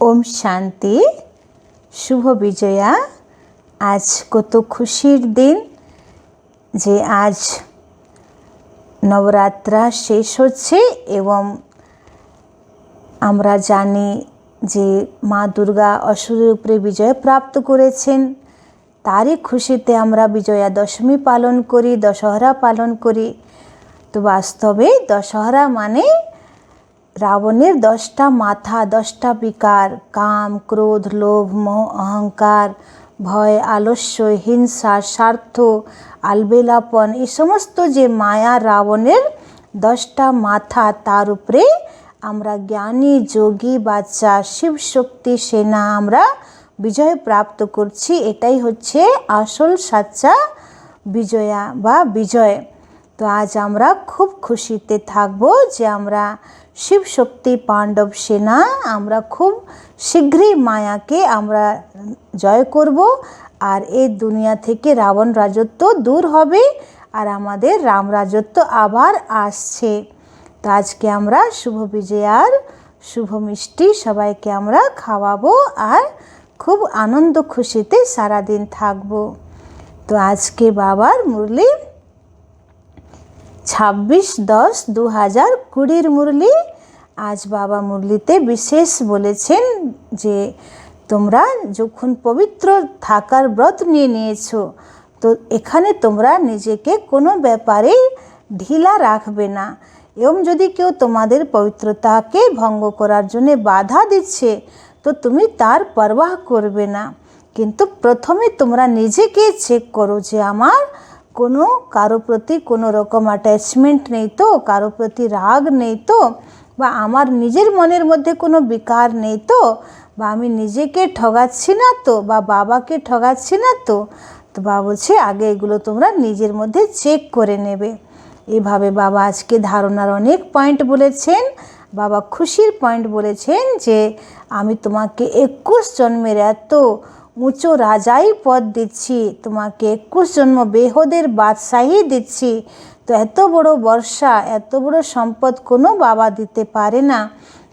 ओम शांति। शुभ विजया। आज कत खुशिर दिन जे आज नवरात्रा शेष होच्छे एवं आमरा जानी जे मा दुर्गा असुरेर उपरे विजय प्राप्त करेछेन तारी खुशीते आमरा विजया दशमी पालन करी, दशहरा पालन करी। तो वास्तवे दशहरा माने रावणेर 10टा माथा, 10टा विकार, काम, क्रोध, लोभ, मोह, अहंकार, भय, आलस्य, हिंसा, स्वार्थ, आलबेलापन এই সমস্ত যে মায়া রাবণের 10টা মাথা তার উপরে আমরা জ্ঞানী যোগী বাচ্চা শিব শক্তি সেনা আমরা বিজয় প্রাপ্ত করছি। এটাই হচ্ছে আসল সাচ্চা বিজয়া বা বিজয়। তো আজ আমরা খুব খুশিতে থাকবো যে আমরা শিব শক্তি পাণ্ডব সেনা আমরা খুব শীঘ্রই মায়াকে আমরা জয় করব আর এই দুনিয়া থেকে রাবণ রাজত্ব দূর হবে আর আমাদের রাম রাজত্ব আবার আসছে। তো আজকে আমরা শুভ বিজয়ার শুভ মিষ্টি সবাইকে আমরা খাওয়াবো আর খুব আনন্দ খুশিতে সারা দিন থাকবো। তো আজকে বাবার মুরলি 26/10/2020 মুরলি। आज बाबा मुरलीते विशेष बोलेছেন যে তোমরা যখন পবিত্র থাকার ব্রত নিয়ে নিয়েছো তো এখানে তোমরা নিজেকে কোনো ব্যাপারে ঢিলা রাখবে না এবং যদি কেউ তোমাদের পবিত্রতাকে ভঙ্গ করার জন্য বাধা দিচ্ছে তো তুমি তার পরবাহ করবে না, কিন্তু প্রথমে তোমরা নিজেকে চেক করো যে আমার কোনো কারো প্রতি কোনো রকম অ্যাটাচমেন্ট নেই তো, কারো প্রতি রাগ নেই তো, বা আমার নিজের মনের মধ্যে কোনো বিকার নেই তো, বা আমি নিজেকে ঠগাচ্ছি না তো, বা বাবাকে ঠগাচ্ছি না তো। তো বাবা বলছে আগে এগুলো তোমরা নিজের মধ্যে চেক করে নেবে। এইভাবে বাবা আজকে ধারণার অনেক পয়েন্ট বলেছেন। বাবা খুশির পয়েন্ট বলেছেন যে আমি তোমাকে 21 জন্মের এত উঁচু রাজাই পদ দিচ্ছি, তোমাকে 21 জন্ম বেহদের বাদশাহী দিচ্ছি। তো এত বড় বর্ষা, এত বড় সম্পদ কোনো বাবা দিতে পারে না।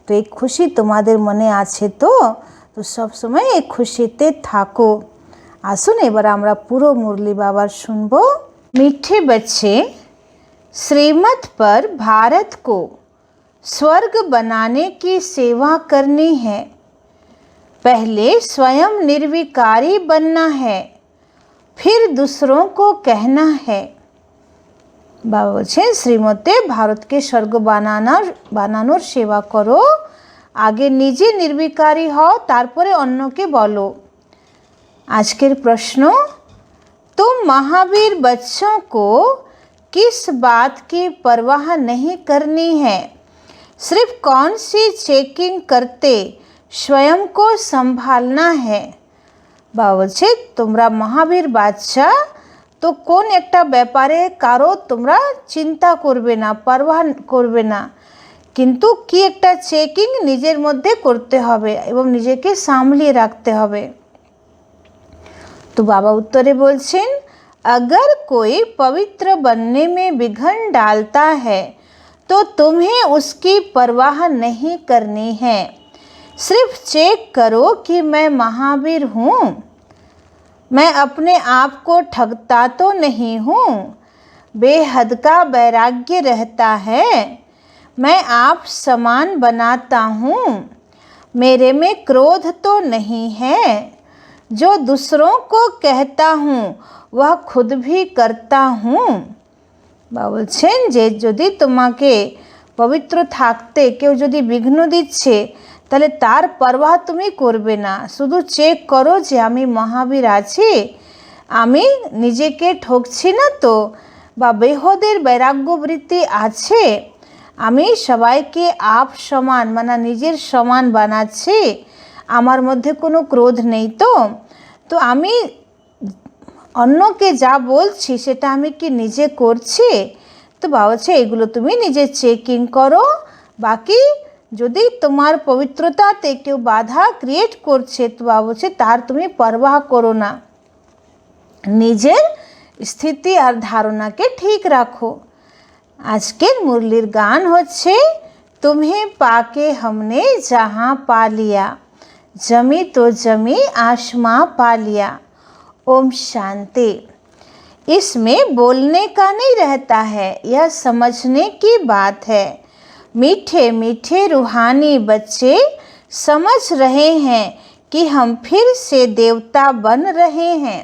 তো এই খুশি তোমাদের মনে আছে তো সব সময় এই খুশিতে থাকো। আসুন এবার আমরা পুরো মুরলি বাবার শুনবো। मीठे बच्चे, श्रीमत पर भारत को स्वर्ग बनाने की सेवा करनी है। पहले स्वयं निर्विकारी बनना है, फिर दूसरों को कहना है। बाबा বলছেন শ্রীমতে ভারতকে স্বর্গ বানানোর সেবা করো, আগে নিজে নির্বিকারী হও তারপরে অন্যকে বলো। আজকের প্রশ্ন, तुम महावीर बच्चों को किस बात की परवाह नहीं करनी है, सिर्फ कौन सी चेकिंग करते स्वयं को संभालना है। बाबा বলছে তোমরা মহাবীর বাচ্চা তো কোন একটা ব্যাপারে কারো তোমরা চিন্তা করবে না, পরবাহ করবে না, কিন্তু কি একটা চেকিং নিজের মধ্যে করতে হবে এবং নিজেকে সামলিয়ে রাখতে হবে। तो बाबा उत्तरे बोलছেন अगर कोई पवित्र बनने में विघ्न डालता है तो तुम्हें उसकी परवाह नहीं करनी है, सिर्फ चेक करो कि मैं महावीर हूँ, मैं अपने आप को ठगता तो नहीं हूँ, बेहद का वैराग्य रहता है, मैं आप समान बनाता हूँ, मेरे में क्रोध तो नहीं है, जो दूसरों को कहता हूँ वह खुद भी करता हूँ। বাবা বলছেন যে যদি তোমাকে পবিত্র থাকতে কেউ যদি বিঘ্ন দিচ্ছে তাহলে তার পরবাহ তুমি করবে না, শুধু চেক করো যে আমি মহাবীর আছি, আমি নিজেকে ঠকছি না তো, বা বেহদের বৈরাগ্যবৃত্তি আছে, আমি সবাইকে আপ সমান মানে নিজের সমান বানাচ্ছি, আমার মধ্যে কোনো ক্রোধ নেই তো, তো আমি অন্যকে যা বলছি সেটা আমি কি নিজে করছি। তো বাবা বলছে এগুলো তুমি নিজে চেকিং করো, বাকি যদি তোমার পবিত্রতাতে কেউ বাধা ক্রিয়েট করছে তো বাবা বলছে তার তুমি পরবাহ করো না, নিজের স্থিতি আর ধারণাকে ঠিক রাখো। আজকের মুরলির গান হচ্ছে तुम्हें पाके हमने जहाँ पा लिया, जमी तो जमी आसमां पा लिया। ओम शांति। इसमें बोलने का नहीं रहता है, यह समझने की बात है। मीठे मीठे रूहानी बच्चे समझ रहे हैं कि हम फिर से देवता बन रहे हैं,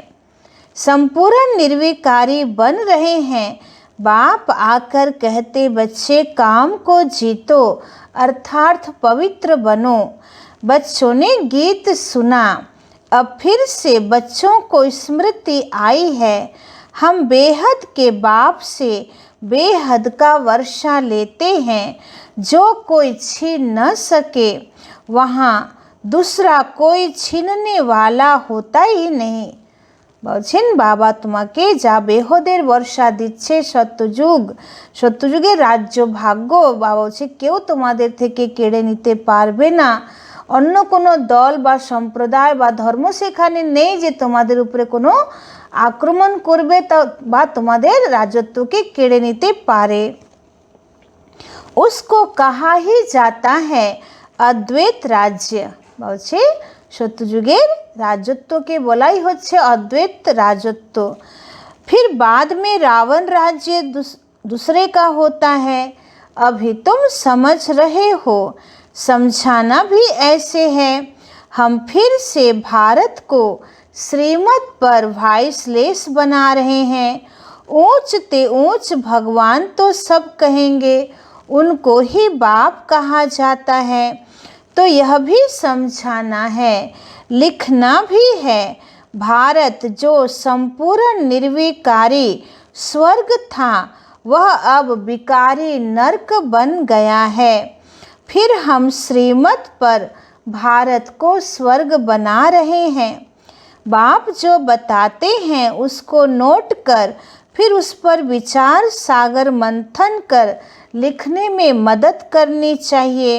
संपूर्ण निर्विकारी बन रहे हैं। बाप आकर कहते बच्चे काम को जीतो अर्थात पवित्र बनो। बच्चों ने गीत सुना। अब फिर से बच्चों को स्मृति आई है, हम बेहद के बाप से बेहद का वर्षा लेते हैं। जो कोई छीन न सके वहाँ दूसरा कोई छीनने वाला होता ही नहीं। বলছেন বাবা তোমাকে যা বেহদের বর্ষা দিচ্ছে সত্যযুগের রাজ্য ভাগ্য, বাবা বলছে কেউ তোমাদের থেকে কেড়ে নিতে পারবে না। অন্য কোনো দল বা সম্প্রদায় বা ধর্ম সেখানে নেই যে তোমাদের উপরে কোনো আক্রমণ করবে বা তোমাদের রাজত্বকে কেড়ে নিতে পারে। उसको कहा ही जाता है अद्वैत राज्य। বলছে सत्ययुगेर राजत्व के बोलाई होच्छे अद्वैत राजत्व। फिर बाद में रावण राज्य दूसरे का होता है। अभी तुम समझ रहे हो, समझाना भी ऐसे है। हम फिर से भारत को श्रीमत पर वाइसलेस बना रहे हैं। ऊंच ते ऊंच भगवान तो सब कहेंगे, उनको ही बाप कहा जाता है। तो यह भी समझाना है, लिखना भी है। भारत जो संपूर्ण निर्विकारी स्वर्ग था वह अब विकारी नरक बन गया है। फिर हम श्रीमत पर भारत को स्वर्ग बना रहे हैं। बाप जो बताते हैं उसको नोट कर फिर उस पर विचार सागर मंथन कर लिखने में मदद करनी चाहिए।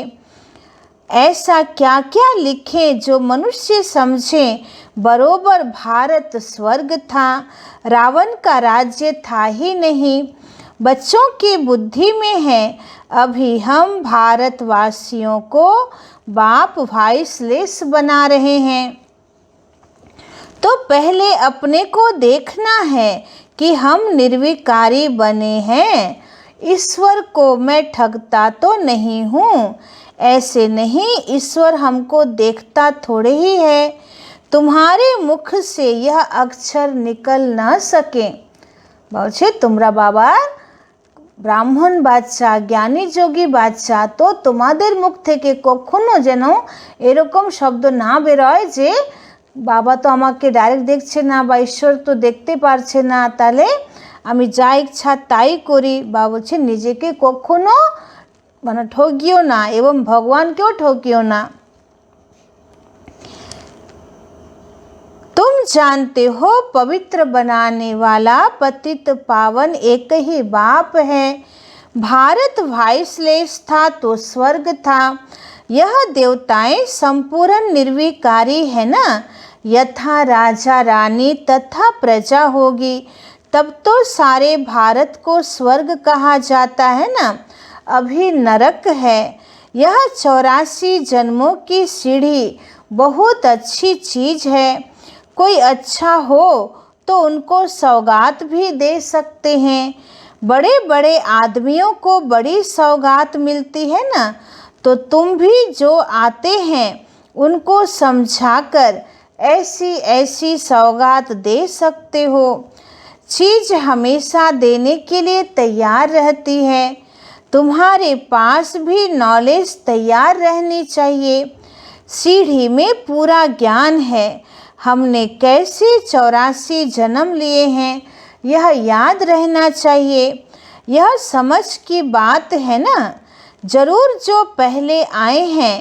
ऐसा क्या क्या लिखें जो मनुष्य समझें बरोबर भारत स्वर्ग था, रावण का राज्य था ही नहीं। बच्चों की बुद्धि में है। अभी हम भारतवासियों को बाप वाइसलेस बना रहे हैं। तो पहले अपने को देखना है कि हम निर्विकारी बने हैं। ईश्वर को मैं ठगता तो नहीं हूँ, ऐसे नहीं, ईश्वर हमको देखता थोड़े ही है। तुम्हारे मुख से यह अक्षर निकल न सके। বলছে তোমরা বাবা ব্রাহ্মণ বাচ্চা, জ্ঞানী যোগী বাচ্চা, তো তোমাদের মুখ থেকে কখনো যেন এরকম শব্দ না বেরোয় যে বাবা তো আমাকে ডাইরেক্ট দেখছে না বা ঈশ্বর তো দেখতে পারছে না, তাহলে আমি যা ইচ্ছা তাই করি। বা বলছে নিজেকে কখনো মানে ঠকিও না এবং ভগবানকেও ঠকিও না। तुम जानते हो पवित्र बनाने वाला पतित पावन एक ही बाप है। भारत वाइसलेस था तो स्वर्ग था। यह देवताएं संपूर्ण निर्विकारी है ना। यथा राजा रानी तथा प्रजा होगी तब तो सारे भारत को स्वर्ग कहा जाता है ना। अभी नरक है। यह 84 जन्मों की सीढ़ी बहुत अच्छी चीज़ है। कोई अच्छा हो तो उनको सौगात भी दे सकते हैं। बड़े बड़े आदमियों को बड़ी सौगात मिलती है ना, तो तुम भी जो आते हैं उनको समझाकर ऐसी ऐसी सौगात दे सकते हो। चीज़ हमेशा देने के लिए तैयार रहती है। तुम्हारे पास भी नॉलेज तैयार रहनी चाहिए। सीढ़ी में पूरा ज्ञान है। हमने कैसे 84 जन्म लिए हैं यह याद रहना चाहिए। यह समझ की बात है ना। जरूर जो पहले आए हैं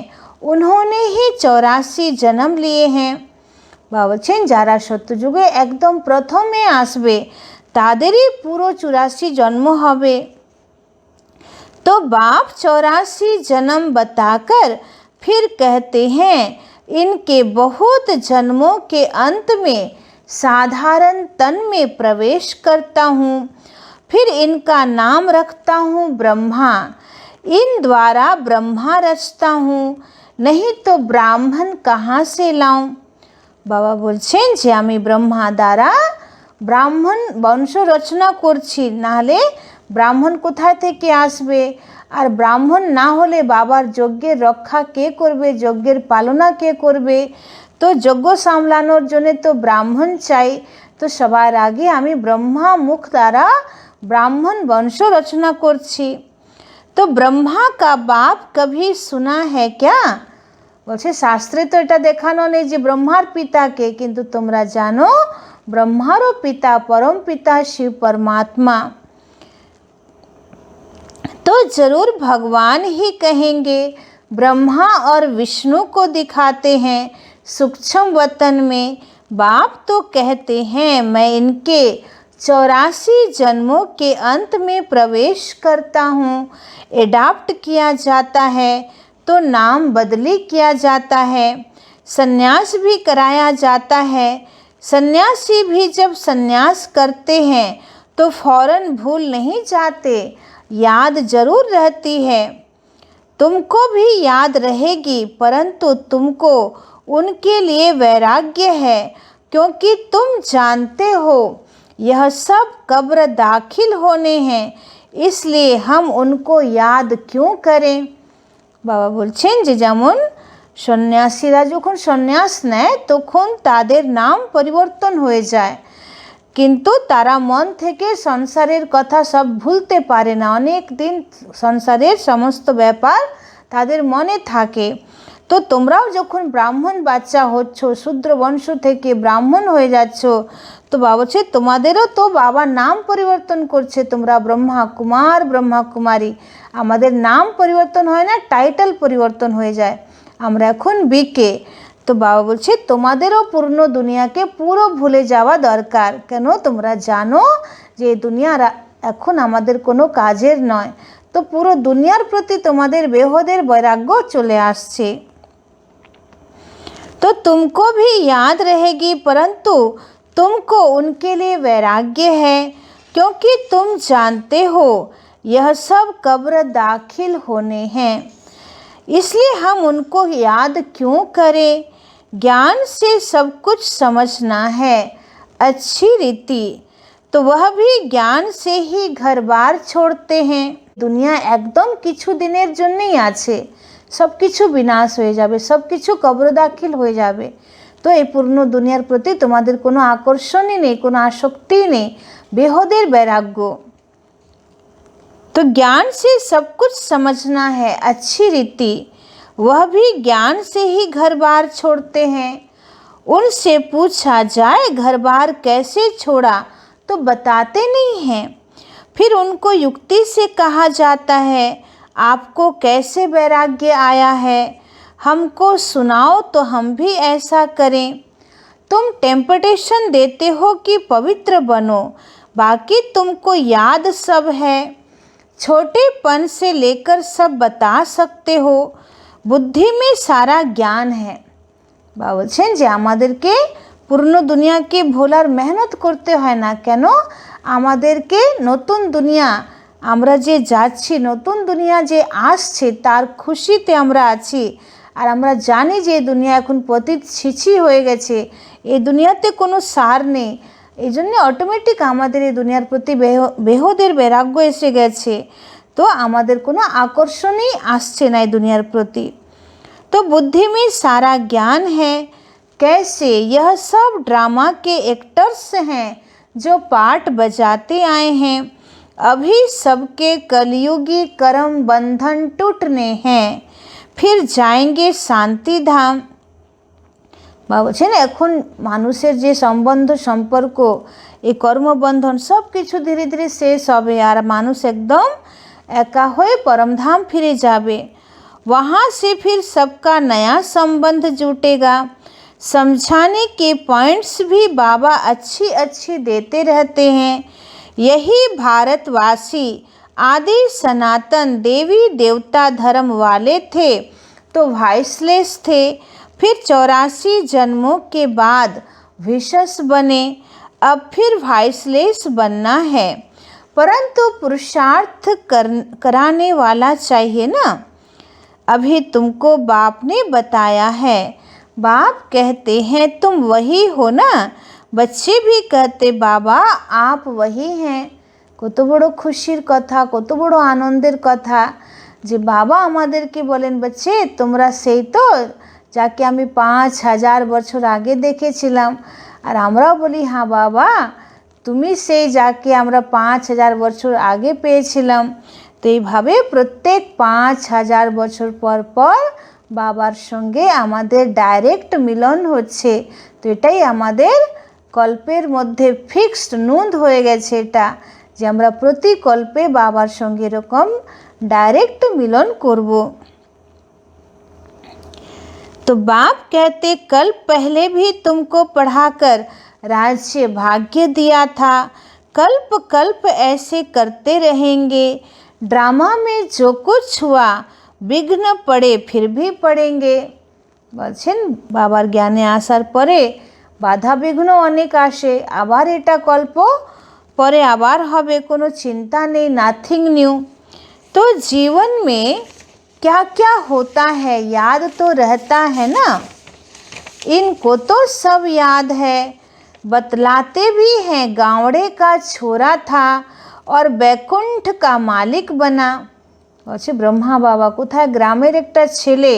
उन्होंने ही 84 जन्म लिए हैं। বলছেন যারা সত্যযুগে একদম প্রথমে আসবে তাদেরই পুরো 84 জন্ম হবে। तो बाप 84 जन्म बताकर फिर कहते हैं इनके बहुत जन्मों के अंत में साधारण तन में प्रवेश करता हूँ, फिर इनका नाम रखता हूँ ब्रह्मा। इन द्वारा ब्रह्मा रचता हूँ। नहीं तो ব্রাহ্মণ कहाँ से लाऊं। বাবা বলছেন যে আমি ব্রহ্মা দ্বারা ব্রাহ্মণ বংশ রচনা করছি, নাহলে ব্রাহ্মণ কোথায় থেকে আসবে? আর ব্রাহ্মণ না হলে বাবার যজ্ঞের রক্ষা কে করবে, যজ্ঞের পালনা কে করবে? তো যজ্ঞ সামলানোর জন্য তো ব্রাহ্মণ চাই। তো সবার আগে আমি ব্রহ্মা মুখ দ্বারা ব্রাহ্মণ বংশ রচনা করছি। তো ব্রহ্মা কা বাপ কভি শোনা হ্যায় ক্যা? বলছে শাস্ত্রে তো এটা দেখানো নেই যে ব্রহ্মার পিতাকে, কিন্তু তোমরা জানো ब्रह्मारो पिता परम पिता शिव परमात्मा। तो जरूर भगवान ही कहेंगे। ब्रह्मा और विष्णु को दिखाते हैं सूक्ष्म वतन में। बाप तो कहते हैं मैं इनके 84 जन्मों के अंत में प्रवेश करता हूँ। एडाप्ट किया जाता है तो नाम बदली किया जाता है, संन्यास भी कराया जाता है। सन्यासी भी जब सन्यास करते हैं तो फौरन भूल नहीं जाते, याद जरूर रहती है। तुमको भी याद रहेगी, परंतु तुमको उनके लिए वैराग्य है, क्योंकि तुम जानते हो यह सब कब्र दाखिल होने हैं, इसलिए हम उनको याद क्यों करें। बाबा बोलছেন যে যেমন সন্ন্যাসীরা যখন সন্ন্যাস নেয় তখন তাদের নাম পরিবর্তন হয়ে যায়, কিন্তু তারা মন থেকে সংসারের কথা সব ভুলতে পারে না। অনেক দিন সংসারের সমস্ত ব্যাপার তাদের মনে থাকে। তো তোমরাও যখন ব্রাহ্মণ বাচ্চা হচ্ছ, শূদ্র বংশ থেকে ব্রাহ্মণ হয়ে যাচ্ছ, তো বাবা বলছে তোমাদেরও তো বাবা নাম পরিবর্তন করছে। তোমরা ব্রহ্মা কুমার ব্রহ্মা কুমারী। আমাদের নাম পরিবর্তন হয় না, টাইটেল পরিবর্তন হয়ে যায়। আমরা এখন বিকে। তো বাবা বলছে তোমাদেরও পূর্ণ দুনিয়াকে পুরো ভুলে যাওয়া দরকার। কেন? তোমরা জানো যে এই দুনিয়া এখন আমাদের কোনো কাজের নয়। তো পুরো দুনিয়ার প্রতি তোমাদের বেহদের বৈরাগ্য চলে আসছে। तो तुमको भी याद रहेगी, परंतु तुमको उनके लिए वैराग्य है, क्योंकि तुम जानते हो यह सब कब्र दाखिल होने हैं, इसलिए हम उनको याद क्यों करें। ज्ञान से सब कुछ समझना है अच्छी रीति, तो वह भी ज्ञान से ही घर बार छोड़ते हैं। दुनिया एकदम किछु दिनेर जन्यई आछे, सब किछु विनाश हो जाबे, सब किछु कब्र दाखिल हो जाबे। तो ये पूर्ण दुनियार प्रति तुम्हादेर कोनो आकर्षणई नेই, कोनो आसक्ति नेই, बेहदेर वैराग्य। तो ज्ञान से सब कुछ समझना है अच्छी रीति, वह भी ज्ञान से ही घर बार छोड़ते हैं। उनसे पूछा जाए घर बार कैसे छोड़ा तो बताते नहीं हैं। फिर उनको युक्ति से कहा जाता है आपको कैसे वैराग्य आया है, हमको सुनाओ तो हम भी ऐसा करें। तुम टेम्पटेशन देते हो कि पवित्र बनो, बाकी तुमको याद सब है, छोटेपन से लेकर सब बता सकते हो, बुद्धि में सारा ज्ञान है। बाबा বলছেন যে আমাদেরকে পূর্ণ দুনিয়াকে ভোলার মেহনত করতে হয় না। কেন? আমাদেরকে নতুন দুনিয়া আমরা যে যাচ্ছি, নতুন দুনিয়া যে আসছে তার খুশিতে আমরা আছি। আর আমরা জানি যে এই দুনিয়া এখন পতিত ছিছি হয়ে গেছে, এই দুনিয়াতে কোনো সার নেই। এই জন্য অটোমেটিক আমাদের এই দুনিয়ার প্রতি বেহদের বৈরাগ্য এসে গেছে। তো আমাদের কোনো আকর্ষণই আসছে না এই দুনিয়ার প্রতি। तो बुद्धि में सारा ज्ञान है। कैसे? यह सब ड्रामा के एक्टर्स हैं जो पार्ट बजाते आए हैं। अभी सबके कलयुगी कर्म बंधन टूटने हैं, फिर जाएंगे शांति धाम। বাবা বলছেন এখন মানুষের যে সম্বন্ধ সম্পর্ক, এই কর্মবন্ধন সব কিছু ধীরে ধীরে শেষ হবে আর মানুষ একদম একা হয়ে পরমধাম ফিরে যাবে। वहाँ से फिर सबका नया संबंध जुटेगा। समझाने के पॉइंट्स भी बाबा अच्छी अच्छी देते रहते हैं। यही भारतवासी आदि सनातन देवी देवता धर्म वाले थे तो वाइसलेस थे, फिर 84 जन्मों के बाद विशस बने। अब फिर वाइसलेस बनना है, परंतु पुरुषार्थ कराने वाला चाहिए ना। अभी तुमको बाप ने बताया है। बाप कहते हैं तुम वही हो ना। बच्चे भी कहते बाबा आप वही हैं। কত বড় খুশির কথা, কত বড় আনন্দের কথা যে বাবা আমাদেরকে বলেন বাচ্চে তোমরা সেই তো যাকে আমি 5000 বছর আগে দেখেছিলাম। আর আমরাও বলি হ্যাঁ বাবা তুমি সেই যাকে আমরা 5000 বছর আগে পেয়েছিলাম। তো এইভাবে প্রত্যেক 5000 বছর পর পর বাবার সঙ্গে আমাদের ডাইরেক্ট মিলন হচ্ছে। তো এটাই আমাদের কল্পের মধ্যে ফিক্সড নুন্দ হয়ে গেছে এটা যে আমরা প্রতি কল্পে বাবার সঙ্গে এরকম डायरेक्ट मिलन करब। तो बाप कहते कल पहले भी तुमको पढ़ाकर राज्य भाग्य दिया था। कल्प कल्प ऐसे करते रहेंगे। ड्रामा में जो कुछ हुआ विघ्न पड़े फिर भी पड़ेंगे। বলছেন বাবার জ্ঞানে আসার পরে বাধা বিঘ্ন অনেক আসে, আবার এটা কল্প, পরে আবার হবে, কোনো চিন্তা নেই, নাথিং নিউ। तो जीवन में क्या क्या होता है याद तो रहता है ना। इनको तो सब याद है। बतलाते भी हैं गावड़े का छोरा था और बैकुंठ का मालिक बना। বলছে ব্রহ্মা বাবা কোথায় গ্রামের একটা ছেলে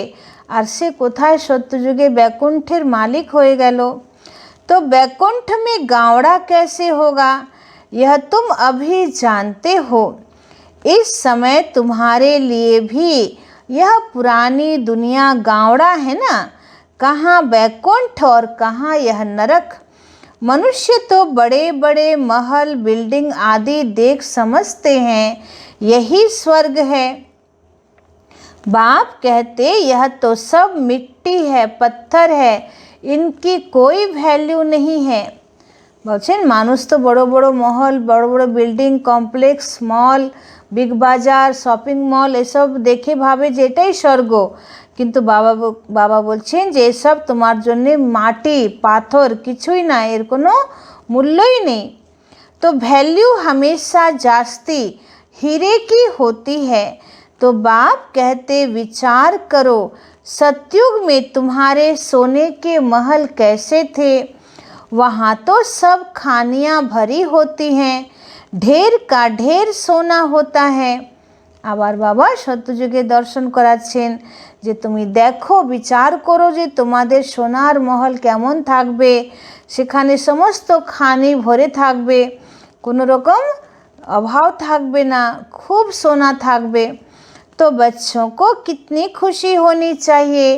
আর সে কোথায় সত্যযুগে बैकुंठের मालिक হয়ে গেল। तो बैकुंठ में गावड़ा कैसे होगा यह तुम अभी जानते हो। इस समय तुम्हारे लिए भी यह पुरानी दुनिया गावड़ा है ना। कहाँ बैकुंठ और कहाँ यह नरक। मनुष्य तो बड़े बड़े महल बिल्डिंग आदि देख समझते हैं यही स्वर्ग है। बाप कहते यह तो सब मिट्टी है, पत्थर है, इनकी कोई वैल्यू नहीं है। বলছেন মানুষ তো বড় বড় মহল, বড় বড় বিল্ডিং কমপ্লেক্স, মল, বিগ বাজার, শপিং মল এসব দেখে ভাবে যে এটাই স্বর্গ। কিন্তু বাবা বলছেন যে এসব তোমার জন্য মাটি পাথর কিছুই না, এর কোনো মূল্যই নেই। तो वैल्यू हमेशा जास्ती हीरे की होती है। तो बाप कहते विचार करो सतयुग में तुम्हारे सोने के महल कैसे थे। वहाँ तो सब खानियाँ भरी होती हैं, ढेर का ढेर सोना होता है। আবার বাবা সত্যযুগে দর্শন করাচ্ছেন যে তুমি দেখো বিচার করো যে তোমাদের সোনার মহল কেমন থাকবে। সেখানে সমস্ত খানি ভরে থাকবে, কোনো রকম অভাব থাকবে না, खूब सोना থাকবে। तो बच्चों को कितनी खुशी होनी चाहिए।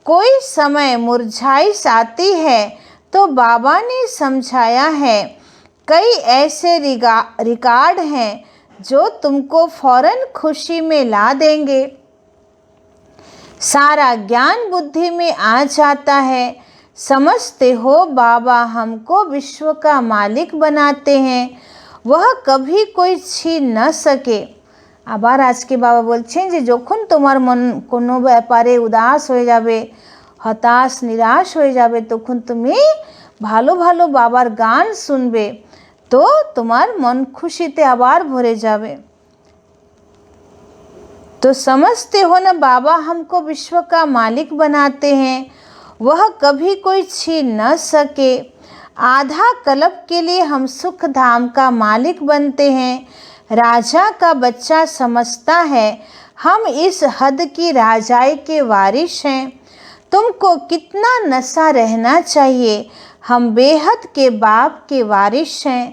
कोई समय मुरझाइश आती है तो बाबा ने समझाया है कई ऐसे रिकॉर्ड हैं जो तुमको फौरन खुशी में ला देंगे। सारा ज्ञान बुद्धि में आ जाता है। समझते हो बाबा हमको विश्व का मालिक बनाते हैं, वह कभी कोई छीन न सके। আবার আজকে বাবা বলছেন যে যখন তোমার মন কোনো ব্যাপারে উদাস হয়ে যাবে, হতাশ নিরাশ হয়ে যাবে, তখন তুমি ভালো ভালো বাবার গান শুনবে, তো তোমার মন খুশিতে আবার ভরে যাবে। तो समझते हो ना बाबा हमको विश्व का मालिक बनाते हैं, वह कभी कोई छीन न सके। आधा कल्प के लिए हम सुख धाम का मालिक बनते हैं। राजा का बच्चा समझता है हम इस हद की राजाई के वारिस हैं। तुमको कितना नशा रहना चाहिए, हम बेहद के बाप के वारिस हैं।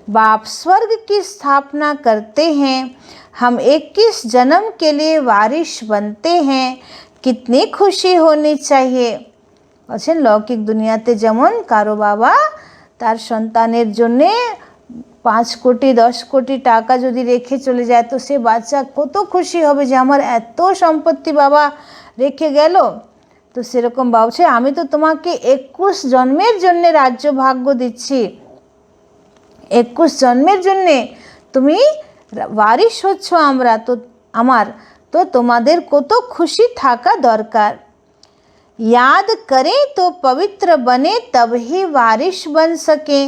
बाप स्वर्ग की स्थापना करते हैं, हम 21 जन्म के लिए वारिस बनते हैं। कितनी खुशी होनी चाहिए। বলছেন লৌকিক দুনিয়াতে যেমন কারো বাবা তার সন্তানের জন্যে 5 কোটি 10 কোটি টাকা যদি রেখে চলে যায় তো সে বাচ্চা কত খুশি হবে যে আমার এত সম্পত্তি বাবা রেখে গেল। তো সেরকম বলছে আমি তো তোমাকে 21 জন্মের জন্য রাজ্য ভাগ্য দিচ্ছি, 21 জন্মের জন্য তুমি वारिस হচ্ছ আমরা, তো আমার তো তোমাদের কত খুশি থাকা দরকার। याद करें तो पवित्र बने तब ही वारिस बन सके।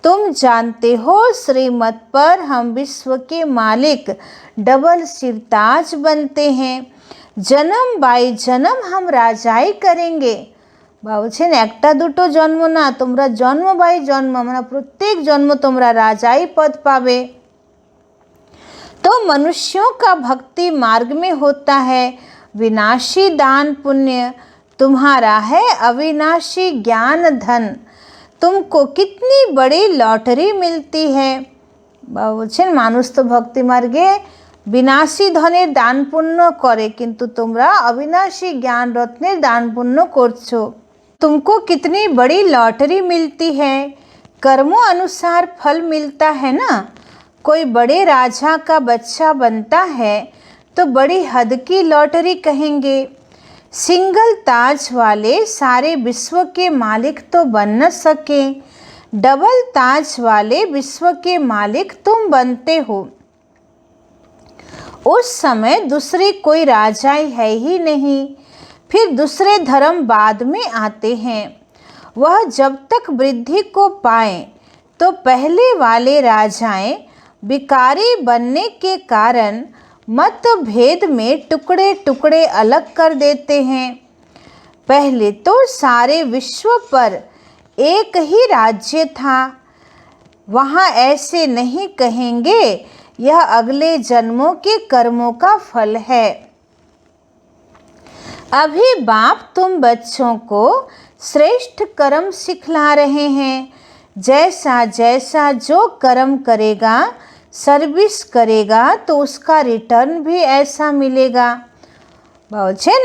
तुम जानते हो श्रीमत पर हम विश्व के मालिक डबल सिरताज बनते हैं। জনম বাই জনম हम রাজাই करेंगे। বলছেন একটা দুটো জন্ম না, তোমরা জন্ম বাই জন্ম মানে প্রত্যেক জন্ম তোমরা রাজাই পদ পাবে। तो मनुष्यों का भक्ति मार्ग में होता है विनाशी दान पुण्य, तुम्हारा है अविनाशी ज्ञान धन। तुमको कितनी बड़ी लॉटरी मिलती है। বলছেন মানুষ তো ভক্তি মার্গে বিনাশী ধনের দান পুণ্য করে, কিন্তু তোমরা অবিনাশী জ্ঞান রত্নের দান পুণ্য করছো। तुमको कितनी बड़ी लॉटरी मिलती है, कर्मों अनुसार फल मिलता है ना। कोई बड़े राजा का बच्चा बनता है तो बड़ी हद की लॉटरी कहेंगे। सिंगल ताज वाले सारे विश्व के मालिक तो बन न सके, डबल ताज वाले विश्व के मालिक तुम बनते हो। उस समय दूसरे कोई राजा है ही नहीं, फिर दूसरे धर्म बाद में आते हैं। वह जब तक वृद्धि को पाए तो पहले वाले राजाएं भिखारी बनने के कारण मतभेद में टुकड़े टुकड़े अलग कर देते हैं। पहले तो सारे विश्व पर एक ही राज्य था, वहाँ ऐसे नहीं कहेंगे, यह अगले जन्मों के कर्मों का फल है। अभी बाप तुम बच्चों को श्रेष्ठ कर्म सिखला रहे हैं। जैसा जैसा जो कर्म करेगा, सर्विस करेगा, तो उसका रिटर्न भी ऐसा मिलेगा। বলছেন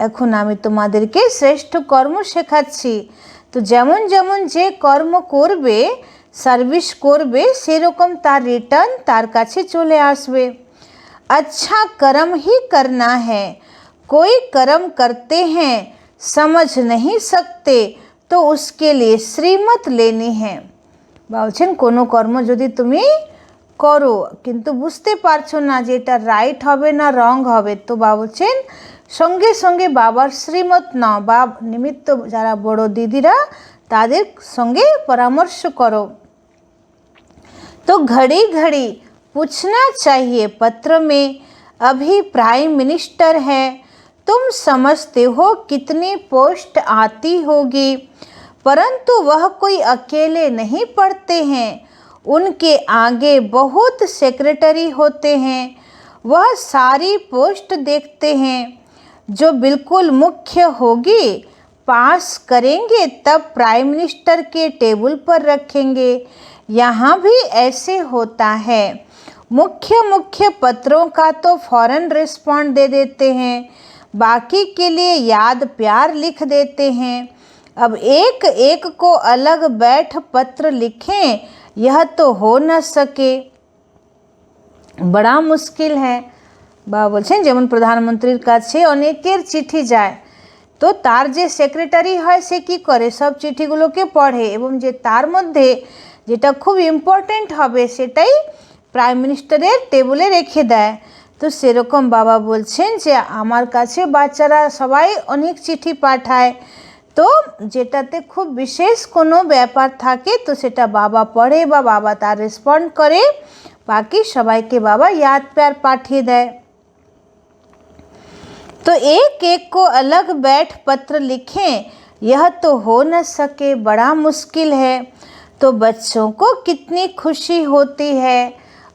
এখন আমি তোমাদেরকে শ্রেষ্ঠ কর্ম শেখাচ্ছি, তো যেমন যেমন যে কর্ম করবে, সার্ভিস করবে, সেরকম তার রিটার্ন তার কাছে চলে আসবে। अच्छा कर्म ही करना है, कोई कर्म करते हैं समझ नहीं सकते तो उसके लिए श्रीमत लेनी है। বলছেন কোনো কর্ম যদি তুমি করো কিন্তু বুঝতে পারছো না যে এটা রাইট হবে না রং হবে, তো বলছেন সঙ্গে সঙ্গে বাবার শ্রীমত নাও বা নিমিত্ত যারা বড় দিদিরা তাদের সঙ্গে পরামর্শ করো। तो घड़ी घड़ी पूछना चाहिए पत्र में, अभी प्राइम मिनिस्टर है, तुम समझते हो कितनी पोस्ट आती होगी, परंतु वह कोई अकेले नहीं पढ़ते हैं, उनके आगे बहुत सेक्रेटरी होते हैं, वह सारी पोस्ट देखते हैं। जो बिल्कुल मुख्य होगी पास करेंगे तब प्राइम मिनिस्टर के टेबल पर रखेंगे। यहाँ भी ऐसे होता है, मुख्य मुख्य पत्रों का तो फौरन रिस्पॉन्ड दे देते हैं, बाकी के लिए याद प्यार लिख देते हैं। अब एक एक को अलग बैठ पत्र लिखें, यह तो हो न सके, बड़ा मुश्किल है। বা বলছেন যেমন প্রধানমন্ত্রীর কাছে অনেকের চিঠি যায়, তো তার যে সেক্রেটারি হয় সে কি করে, সব চিঠিগুলোকে পড়ে এবং যে তার মধ্যে যেটা খুব ইম্পর্ট্যান্ট হবে সেটাই প্রাইম মিনিস্টারের টেবিলে রেখে দেয়। তো সেরকম বাবা বলছেন যে আমার কাছে বাচ্চারা সবাই অনেক চিঠি পাঠায়, তো যেটাতে খুব বিশেষ কোনো ব্যাপার থাকে তো সেটা বাবা পড়ে বা বাবা তার রেসপন্ড করে, বাকি সবাইকে বাবা याद प्यार पाठिए देय। तो एक एक को अलग बैठ पत्र लिखें, यह तो हो न सके, बड़ा मुश्किल है। तो बच्चों को कितनी खुशी होती है,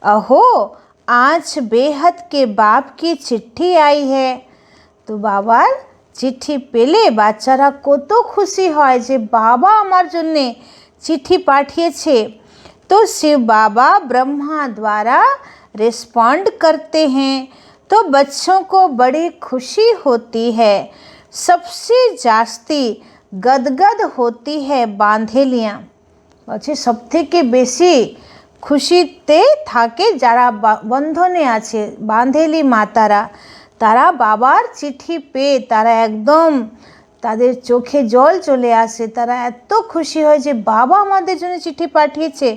अहो आज बेहद के बाप की चिट्ठी आई है। तो बाबार चिट्ठी पेले बाच्चारा कत खुशी है जे बाबा आमार जन्ने चिट्ठी पाठिएछे। तो शिव बाबा ब्रह्मा द्वारा रिस्पॉन्ड करते हैं, तो बच्चों को बड़ी खुशी होती है। सबसे जास्ती गदगद होती है बांधेलियाँ। बच्चे सब थेके बेशी खुशीते थाके जारा बंधने आछे बांधेली मातारा, तारा बाबार चिठी पेये तारा एकदम तादेर चोखे जल चले आसे, तारा एत खुशी हय जे बाबा आमादेर जोन्नो चिठी पाठिएछे।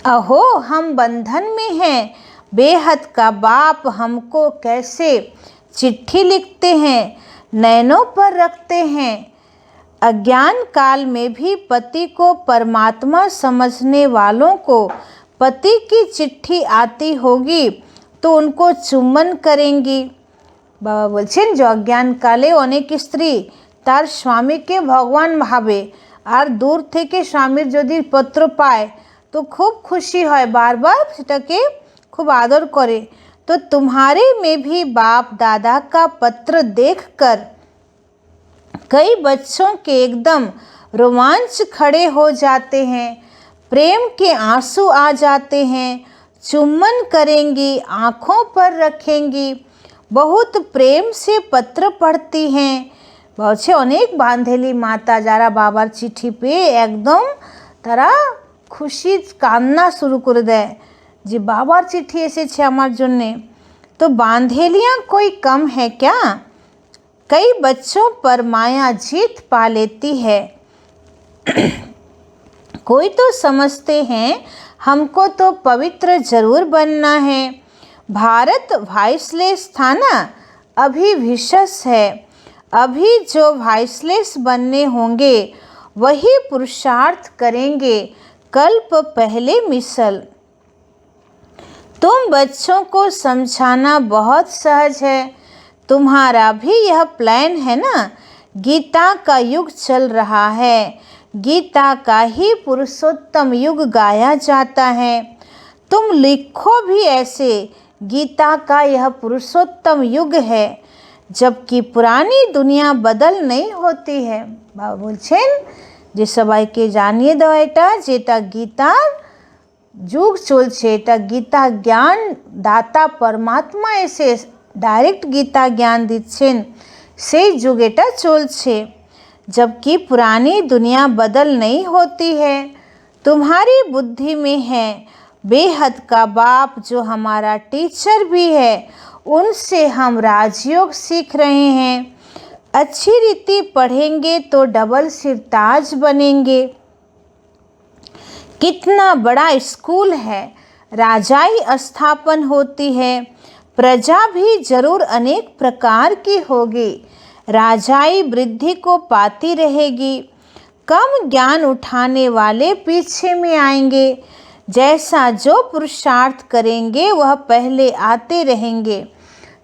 अहो हम बंधन में हैं, बेहद का बाप हमको कैसे चिट्ठी लिखते हैं, नैनों पर रखते हैं। अज्ञान काल में भी पति को परमात्मा समझने वालों को पति की चिट्ठी आती होगी तो उनको चुम्बन करेंगी। বাবা বলছেন যে অজ্ঞানকালে অনেক স্ত্রী তার স্বামীকে ভগবান ভাবে, আর দূর থেকে স্বামীর যদি পত্র পায় তো খুব খুশি হয়, বারবার সেটাকে खूब आदर करे। तो तुम्हारे में भी बाप दादा का पत्र देखकर कई बच्चों के एकदम रोमांच खड़े हो जाते हैं, प्रेम के आंसू आ जाते हैं, चुम्बन करेंगी, आँखों पर रखेंगी, बहुत प्रेम से पत्र पढ़ती हैं। বলছে অনেক বান্ধেলি মাতা যারা বাবার চিঠি পেয়ে একদম তারা খুশি কান্না শুরু করে দেয় যে বাবার চিঠি এসেছে আমার জন্যে। तो बांधेलियाँ कोई कम है क्या? कई बच्चों पर माया जीत पा लेती है। कोई तो समझते हैं हमको तो पवित्र जरूर बनना है। भारत वाइसलेस था ना, अभी विशेष है। अभी जो वाइसलेस बनने होंगे वही पुरुषार्थ करेंगे, कल्प पहले मिसल। तुम बच्चों को समझाना बहुत सहज है, तुम्हारा भी यह प्लान है ना। गीता का युग चल रहा है, गीता का ही पुरुषोत्तम युग गाया जाता है। तुम लिखो भी ऐसे, गीता का यह पुरुषोत्तम युग है, जबकि पुरानी दुनिया बदल नहीं होती है। बाबा बोलছেন যে সবাইকে জানিয়ে দাও এটা যেটা গীতার যুগ চলছে, এটা গীতা জ্ঞান দাতা পরমাত্মা এসে ডাইরেক্ট গীতা জ্ঞান দিচ্ছেন, সেই যুগ এটা চলছে। जबकि पुरानी दुनिया बदल नहीं होती है, तुम्हारी बुद्धि में है। बेहद का बाप जो हमारा टीचर भी है, उनसे हम राजयोग सीख रहे हैं। अच्छी रीति पढ़ेंगे तो डबल सिरताज बनेंगे। कितना बड़ा स्कूल है, राजाई स्थापन होती है, प्रजा भी जरूर अनेक प्रकार की होगी, राजाई वृद्धि को पाती रहेगी। कम ज्ञान उठाने वाले पीछे में आएंगे, जैसा जो पुरुषार्थ करेंगे वह पहले आते रहेंगे।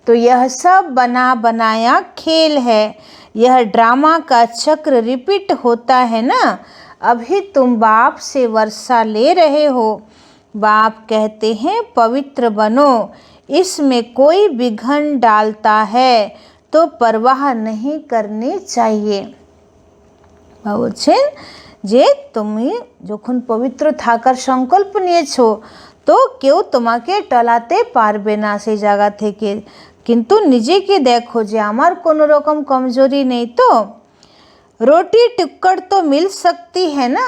तो यह सब बना बनाया खेल है, यह ड्रामा का चक्र रिपीट होता है ना। अभी तुम बाप से वर्षा ले रहे हो, बाप कहते हैं पवित्र बनो, इसमें कोई विघन डालता है तो परवाह नहीं करनी चाहिए। বলছেন যে তুমি যখন পবিত্র থাকার সংকল্প নিয়েছো তো কেউ তোমাকে টলাতে পারবে না সেই জায়গা থেকে, কিন্তু নিজেকে দেখো যে আমার কোনো রকম কমজোরি নেই তো। रोटी टुक्कड़ तो मिल सकती है ना,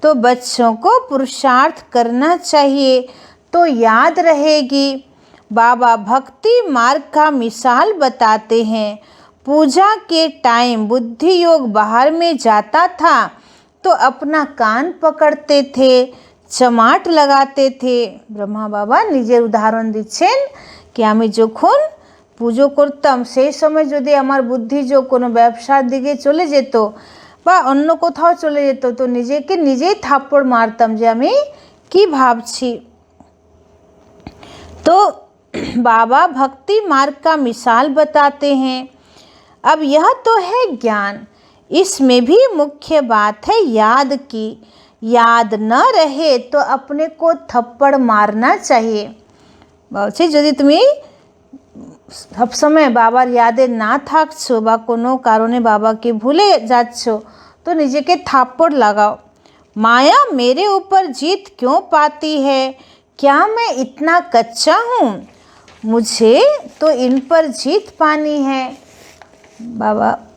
तो बच्चों को पुरुषार्थ करना चाहिए तो याद रहेगी। बाबा भक्ति मार्ग का मिसाल बताते हैं। पूजा के टाइम बुद्धि योग बाहर में जाता था तो अपना कान पकड़ते थे, चमाट लगाते थे। ब्रह्मा बाबा নিজের উদাহরণ দিচ্ছেন कि আমি যখন পুজো করতাম সেই সময় যদি আমার বুদ্ধি যোগ কোনো ব্যবসার দিকে চলে যেত বা অন্য কোথাও চলে যেত তো নিজেকে নিজেই থাপ্পড় মারতাম যে আমি কি ভাবছি। तो बाबा भक्ति मार्ग का मिसाल बताते हैं। अब यह तो है ज्ञान, इसमें भी मुख्य बात है याद की। याद न रहे तो अपने को थप्पड़ मारना चाहिए। বলছে যদি তুমি সব সময় বাবার ইয়াদে না থাকছো বা কোনো কারণে বাবাকে ভুলে যাচ্ছ तो নিজেকে থাপ্পড় লাগাও। माया मेरे ऊपर जीत क्यों पाती है, क्या मैं इतना कच्चा हूँ, मुझे तो इन पर जीत पानी है।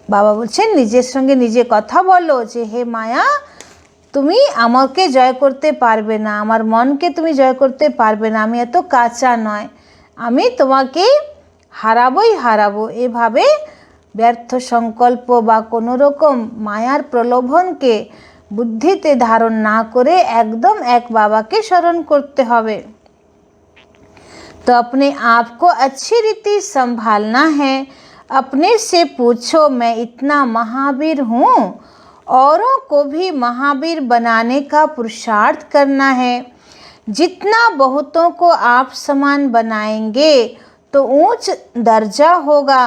বাবা বলছেন নিজের সঙ্গে নিজে কথা বলো যে হে মায়া তুমি আমাকে জয় করতে পারবে না, আমার মনকে তুমি জয় করতে পারবে না, আমি এত কাঁচা নয়, আমি তোমাকে হারাবোই হারাবো। এভাবে ব্যর্থ সংকল্প বা কোনো রকম মায়ার প্রলোভনকে বুদ্ধিতে ধারণ না করে একদম এক বাবাকে স্মরণ করতে হবে। तो अपने आप को अच्छी रीति संभालना है। अपने से पूछो मैं इतना महावीर हूँ, औरों को भी महावीर बनाने का पुरुषार्थ करना है। जितना बहुतों को आप समान बनाएंगे तो ऊंच दर्जा होगा।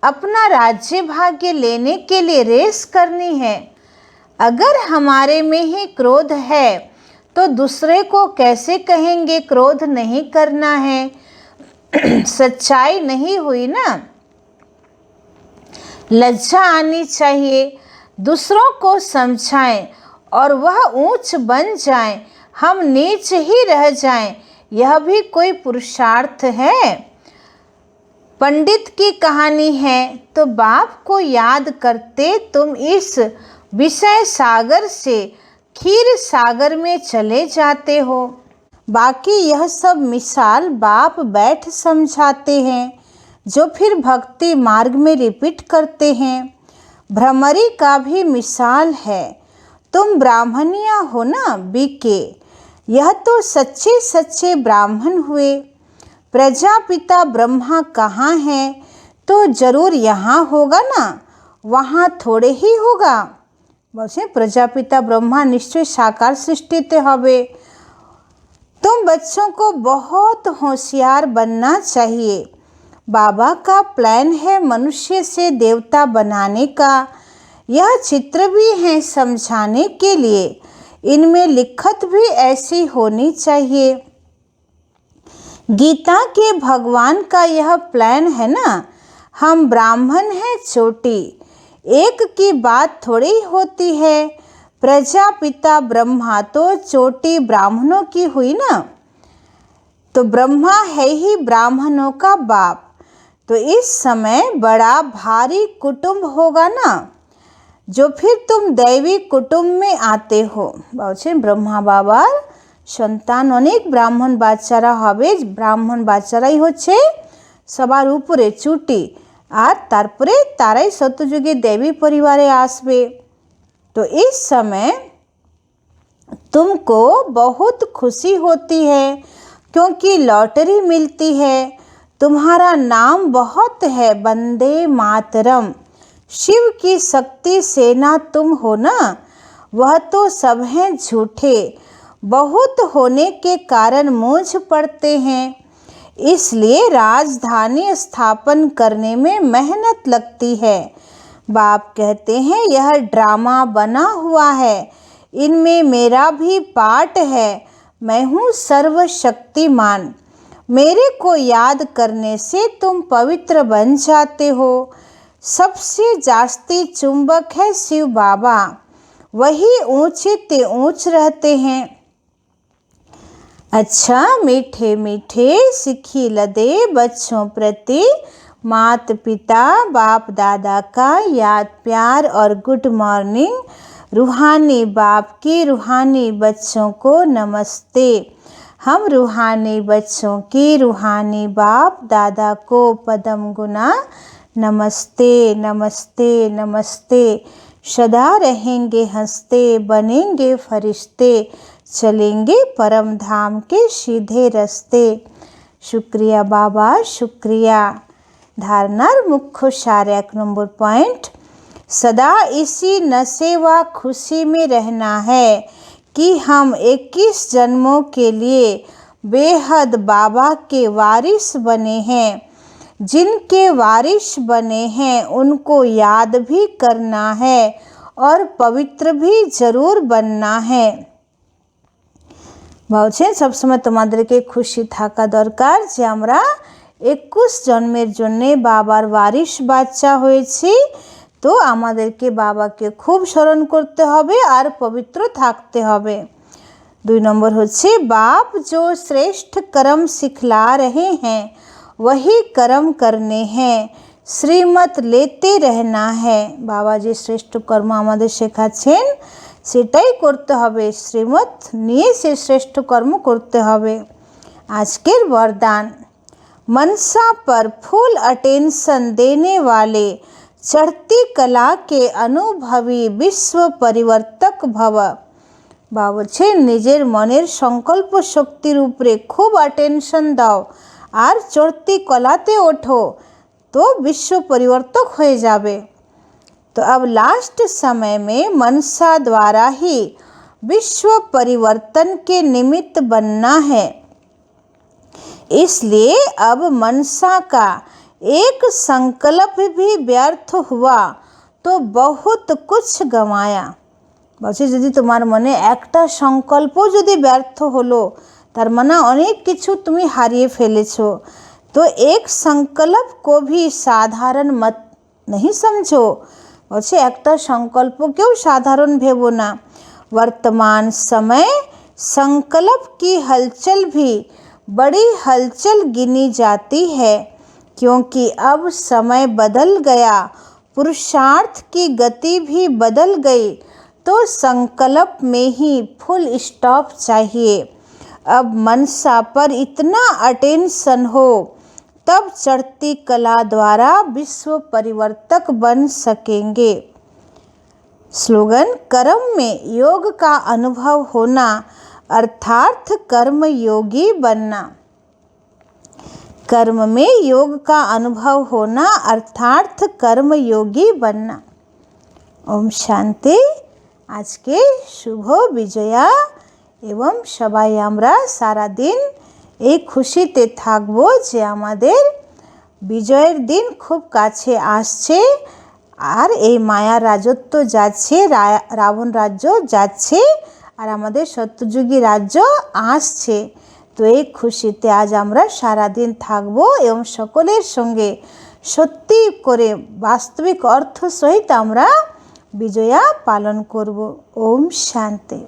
अपना राज्य भाग्य लेने के लिए रेस करनी है। अगर हमारे में ही क्रोध है तो दूसरे को कैसे कहेंगे क्रोध नहीं करना है? सच्चाई नहीं हुई ना। लज्जा आनी चाहिए। दूसरों को समझाएं और वह ऊंच बन जाएं, हम नीच ही रह जाएं, यह भी कोई पुरुषार्थ है? पंडित की कहानी है तो बाप को याद करते तुम इस विषय सागर से क्षीर सागर में चले जाते हो। बाकी यह सब मिसाल बाप बैठ समझाते हैं, जो फिर भक्ति मार्ग में रिपीट करते हैं। भ्रमरी का भी मिसाल है। तुम ब्राह्मणिया हो ना बीके, यह तो सच्चे सच्चे ब्राह्मण हुए। प्रजापिता ब्रह्मा कहाँ है? तो जरूर यहाँ होगा ना, वहाँ थोड़े ही होगा। बस प्रजापिता ब्रह्मा निश्चय साकार सृष्टिते हवे। तुम बच्चों को बहुत होशियार बनना चाहिए। बाबा का प्लान है मनुष्य से देवता बनाने का। यह चित्र भी है समझाने के लिए। इनमें लिखत भी ऐसी होनी चाहिए। गीता के भगवान का यह प्लान है ना। हम ब्राह्मण हैं चोटी, एक की बात थोड़ी होती है। प्रजापिता ब्रह्मा तो चोटी ब्राह्मणों की हुई ना, तो ब्रह्मा है ही ब्राह्मणों का बाप। तो इस समय बड़ा भारी कुटुंब होगा ना, जो फिर तुम दैवी कुटुंब में आते हो। ब्रह्मा बाबार सन्तान अनेक ब्राह्मण बाच्चारा हबे। ब्राह्मण बाच्चाराई होच्छे सबार उपरे चुटी, और तारपरे ताराई सत्ययुगे देवी परिवारे आसबे। तो इस समय तुमको बहुत खुशी होती है, क्योंकि लॉटरी मिलती है। तुम्हारा नाम बहुत है, वंदे मातरम। शिव की शक्ति सेना तुम हो ना। वह तो सब हैं झूठे, बहुत होने के कारण मूंझ पड़ते हैं। इसलिए राजधानी स्थापन करने में मेहनत लगती है। बाप कहते हैं यह ड्रामा बना हुआ है, इनमें मेरा भी पार्ट है। मैं हूँ सर्वशक्तिमान। मेरे को याद करने से तुम पवित्र बन जाते हो। सबसे जास्ती चुंबक है शिव बाबा, वही ऊंचे ते ऊंच रहते हैं। अच्छा मीठे मीठे सिखी लदे बच्चों प्रति माता पिता बाप दादा का याद प्यार और गुड मॉर्निंग। रूहानी बाप की रूहानी बच्चों को नमस्ते। हम रूहानी बच्चों की रूहानी बाप दादा को पदम गुना नमस्ते नमस्ते नमस्ते। सदा रहेंगे हंसते, बनेंगे फरिश्ते, चलेंगे परम धाम के सीधे रास्ते। शुक्रिया बाबा शुक्रिया। धारनार मुख्य सार 1 नंबर पॉइंट, सदा इसी नशे व खुशी में रहना है कि हम 21 जन्मों के लिए बेहद बाबा के वारिस बने हैं। जिनके वारिस बने हैं उनको याद भी करना है और पवित्र भी जरूर बनना है। भावছেন সবসময় তোমাদেরকে খুশি থাকা দরকার যে আমরা 21 জন্মের জন্য বাবার ওয়ারিশ বাচ্চা হয়েছি। তো আমাদেরকে বাবাকে খুব স্মরণ করতে হবে আর পবিত্র থাকতে হবে। 2 নম্বর হচ্ছে बाप जो श्रेष्ठ कर्म सिखला रहे हैं वही कर्म करने हैं, श्रीमत लेते रहना है। बाबा যে শ্রেষ্ঠ কর্ম আমাদের শেখাচ্ছেন সেটাই করতে হবে, শ্রীমত নিয়ে সে শ্রেষ্ঠ কর্ম করতে হবে। আজকের वरदान, मनसा पर फुल अटेंशन देने वाले चढ़ती कला के अनुभवी विश्व परिवर्तक भव। बाबा निजेर मनेर संकल्प शक्तिर उपरे खूब अटेंशन दाओ और चढ़ती कलाते ओठो तो विश्व परिवर्तक हो जाबे। तो अब लास्ट समय में मनसा द्वारा ही विश्व परिवर्तन के निमित्त बनना है। इसलिए अब मनसा का एक संकल्प भी व्यर्थ हुआ तो बहुत कुछ गंवाया। বলছে যদি তোমার মনে একটা সংকল্প যদি ব্যর্থ হলো তার মানে অনেক কিছু তুমি হারিয়ে ফেলেছো। तो एक संकल्प को भी साधारण मत नहीं समझो। বলছে একটা সংকল্পকেও সাধারণ ভেবো না। वर्तमान समय संकल्प की हलचल भी बड़ी हलचल गिनी जाती है, क्योंकि अब समय बदल गया, पुरुषार्थ की गति भी बदल गई, तो संकल्प में ही फुल स्टॉप चाहिए। अब मनसा पर इतना अटेंशन हो तब चढ़ती कला द्वारा विश्व परिवर्तक बन सकेंगे। स्लोगन, कर्म में योग का अनुभव होना अर्थात कर्म योगी बनना। कर्म में योग का अनुभव होना अर्थात कर्म योगी बनना। ओम शांति। आज के शुभ विजया এবং সবাই আমরা সারা দিন এই খুশিতে থাকবো যে আমাদের বিজয়ের দিন খুব কাছে আসছে আর এই মায়ার রাজত্ব যাচ্ছে, রাবণ রাজ্য যাচ্ছে আর আমাদের সত্যযুগী রাজ্য আসছে। তো এই খুশিতে আজ আমরা সারা দিন থাকবো এবং সকলের সঙ্গে সত্যি করে বাস্তবিক অর্থ সহিত আমরা বিজয়া পালন করব। ওম শান্তি।